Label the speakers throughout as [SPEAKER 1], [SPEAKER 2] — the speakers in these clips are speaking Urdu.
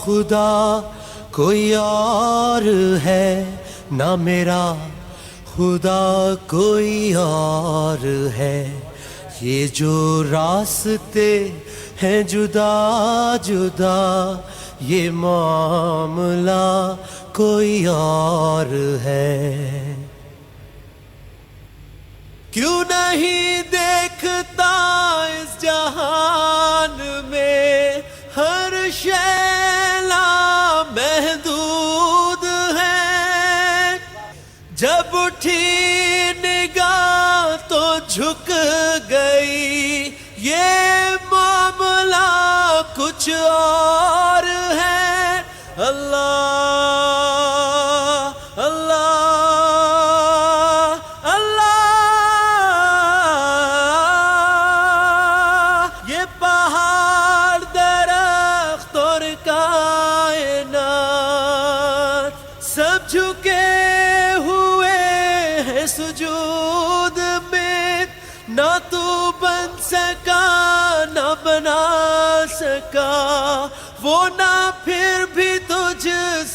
[SPEAKER 1] خدا کوئی اور ہے، نہ میرا خدا کوئی اور ہے۔ یہ جو راستے ہیں جدا جدا، یہ معاملہ کوئی اور ہے۔ کیوں نہیں دیکھتا اس جہان میں ہر شے لامحدود ہے، جب اٹھی نگاہ تو جھک گئی، یہ معاملہ کچھ اور ہے۔ اللہ جھکے ہوئے ہیں سجود میں، نہ تو بن سکا نہ بنا سکا، وہ نہ پھر بھی تجھ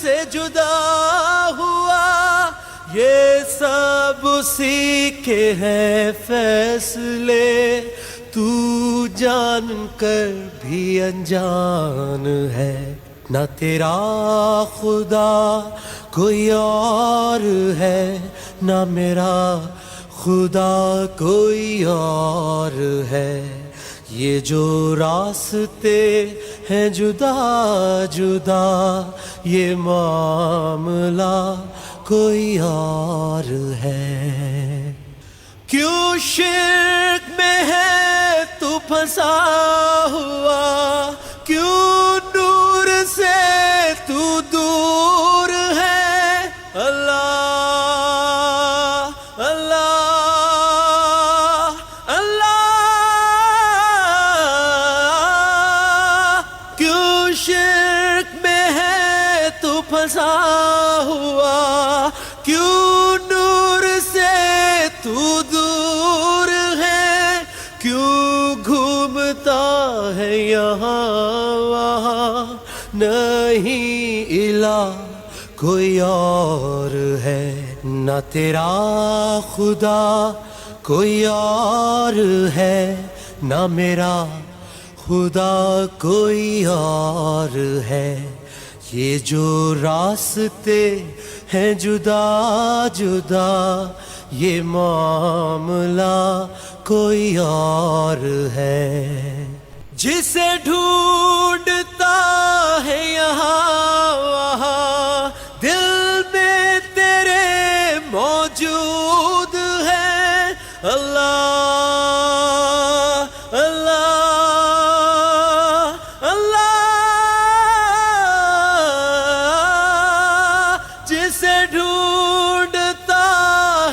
[SPEAKER 1] سے جدا ہوا۔ یہ سب اسی کے ہیں فیصلے، تو جان کر بھی انجان ہے۔ نہ تیرا خدا کوئی اور ہے، نہ میرا خدا کوئی اور ہے۔ یہ جو راستے ہیں جدا جدا، یہ معاملہ کوئی اور ہے۔ کیوں شرک میں ہے تو پھنسا ہوا، کیوں نور سے تو دور ہے؟ اللہ اللہ اللہ، کیوں شرک میں ہے تو پھنسا ہوا، کیوں نور سے تو دور ہے؟ کیوں گھومتا ہے یہاں وہاں، نہیں الہ کوئی اور ہے۔ نہ تیرا خدا کوئی اور ہے، نہ میرا خدا کوئی اور ہے۔ یہ جو راستے ہیں جدا جدا، یہ معاملہ کوئی اور ہے۔ جسے ڈھونڈتا ہے یہاں وہاں، دل میں تیرے موجود ہے۔ اللہ اللہ اللہ، جسے ڈھونڈتا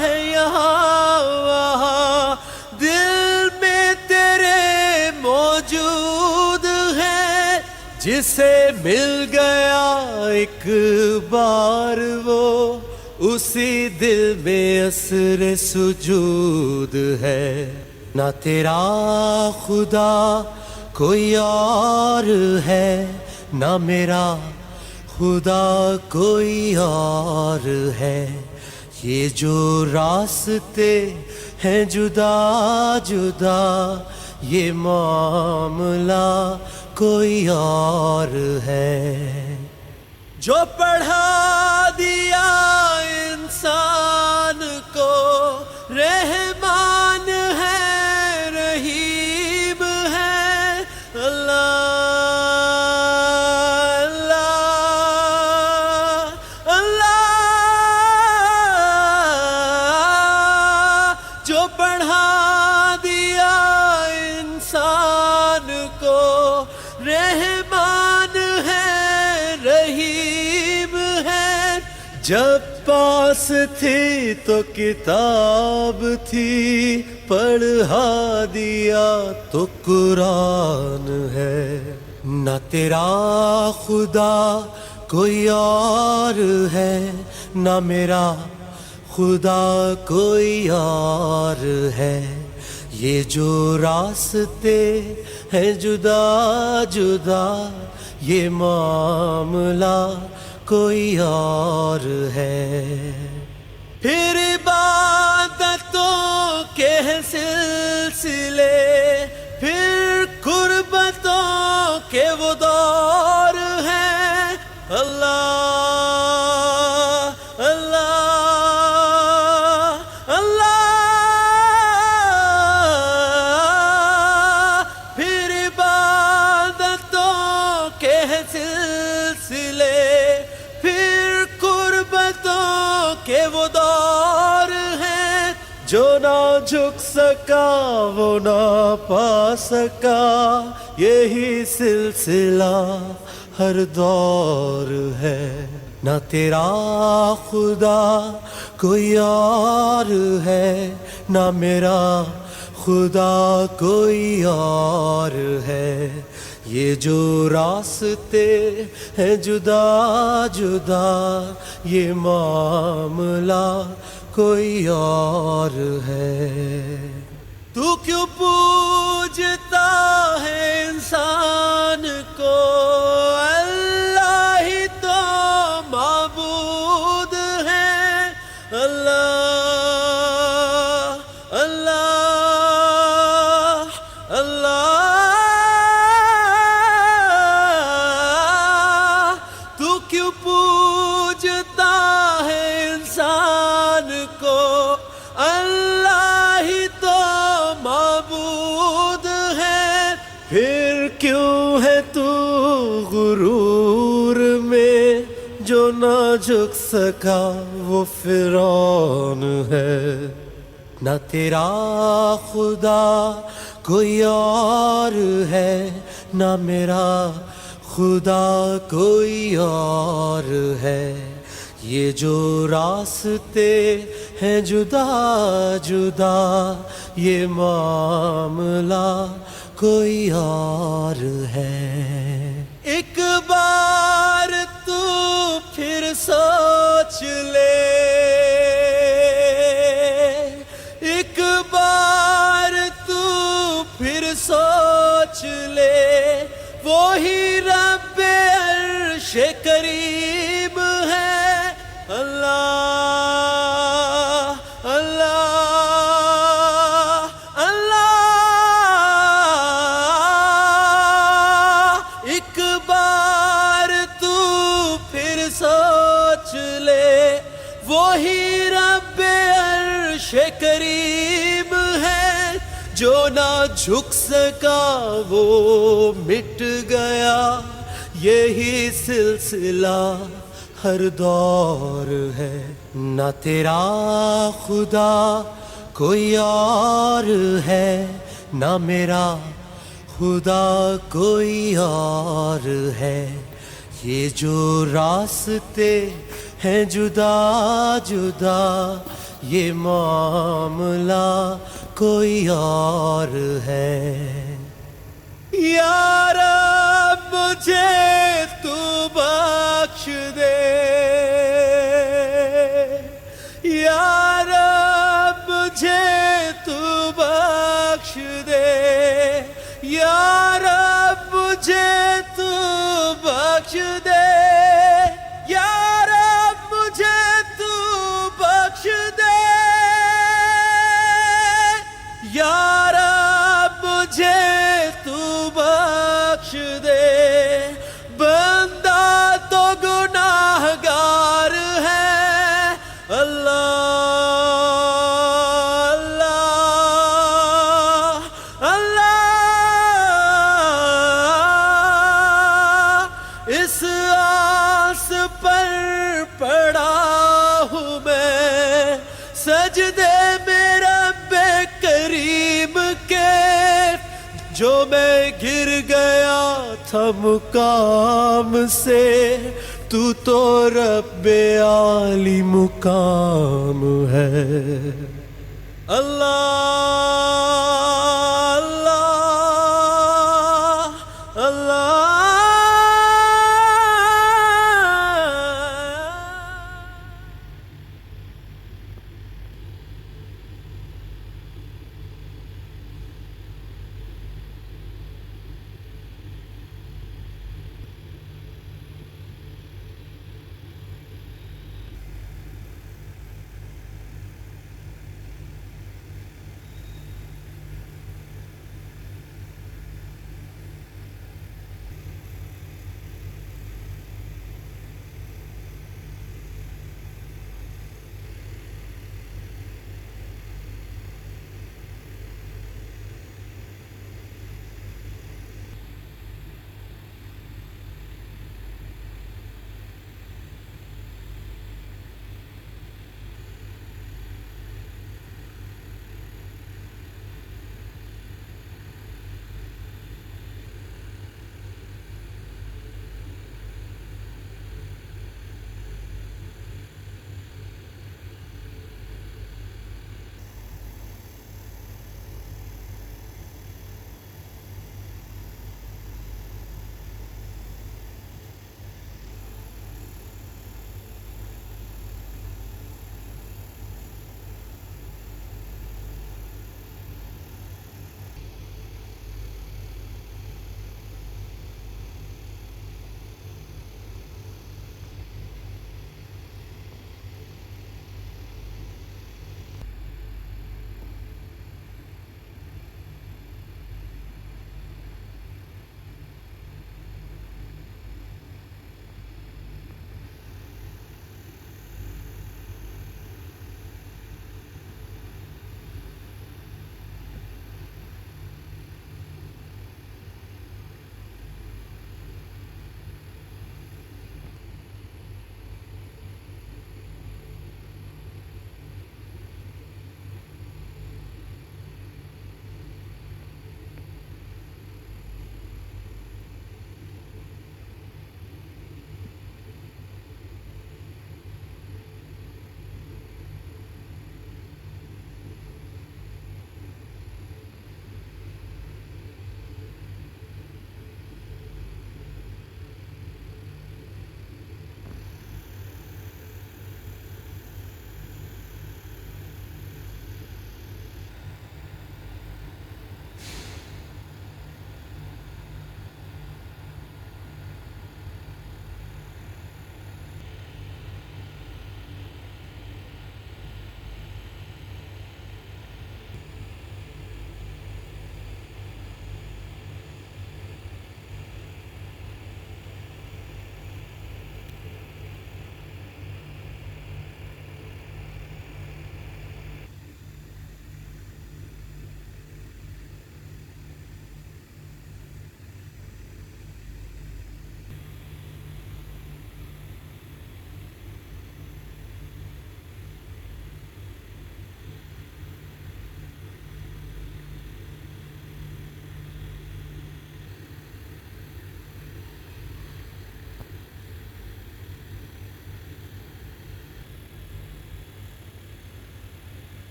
[SPEAKER 1] ہے یہاں وہاں، دل میں تیرے موجود ہے۔ جسے مل گیا ایک بار وہ، اسی دل میں اثر سجود ہے۔ نہ تیرا خدا کوئی اور ہے، نہ میرا خدا کوئی اور ہے۔ یہ جو راستے ہیں جدا جدا، یہ معاملہ کوئی اور ہے۔ جو پڑھا دیا انسان کو، رحمان ہے رحیم ہے۔ اللہ اللہ اللہ، جو پڑھا دیا انسان کو، رحمان ہے رحیم ہے۔ جب پاس تھی تو کتاب تھی، پڑھا دیا تو قرآن ہے۔ نہ تیرا خدا کوئی اور ہے، نہ میرا خدا کوئی اور ہے۔ یہ جو راستے ہیں جدا جدا، یہ معاملہ کوئی اور ہے. پھر عبادتوں کے سلسلے، پھر قربتوں کے وہ دور ہیں. اللہ اللہ اللہ. پھر عبادتوں کے سلسلے، پھر قربتوں کے وہ دور ہیں. جو نہ جھک سکا وہ نہ پا سکا، یہی سلسلہ ہر دور ہے. نہ تیرا خدا کوئی اور ہے، نہ میرا خدا کوئی اور ہے. یہ جو راستے ہیں جدا جدا، یہ معاملہ کوئی اور ہے. تو کیوں پوجتا ہے انسان کو، اللہ ہی تو معبود ہے. اللہ اللہ اللہ. تو کیوں پوجتا ہے انسان کو، اللہ ہی تو معبود ہے. پھر کیوں ہے تو غرور میں، جو نہ جھک سکا وہ فرعون ہے. نہ تیرا خدا کوئی اور ہے، نہ میرا خدا کوئی اور ہے. یہ جو راستے ہیں جدا جدا، یہ معاملہ کوئی اور ہے. ایک بار تو پھر سوچ لے، ایک بار تو پھر سوچ لے، وہی رب عرش کریم ہے. اللہ اللہ اللہ. ایک بار تو پھر سوچ لے، وہی رب عرش کریم ہے. جو نہ جھک سکا وہ مٹ گیا، یہی سلسلہ ہر دور ہے. نہ تیرا خدا کوئی اور ہے، نہ میرا خدا کوئی اور ہے. یہ جو راستے ہیں جدا جدا، یہ معاملہ کوئی اور ہے. یا رب مجھے تو بخش دے، یا رب مجھے تو بخش دے، یا رب مجھے تو بخش دے، یا رب مجھے تو بخش دے، یا رب مجھے تو بخش دے. بندہ تو گناہ گار ہے. اللہ اللہ اللہ. اس آس پر پڑا ہوں میں، سجدے میں رب کریم کے. جو میں گر گیا تھا مقام سے، تو رب عالی مقام ہے. اللہ اللہ اللہ.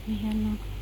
[SPEAKER 2] Ayan o.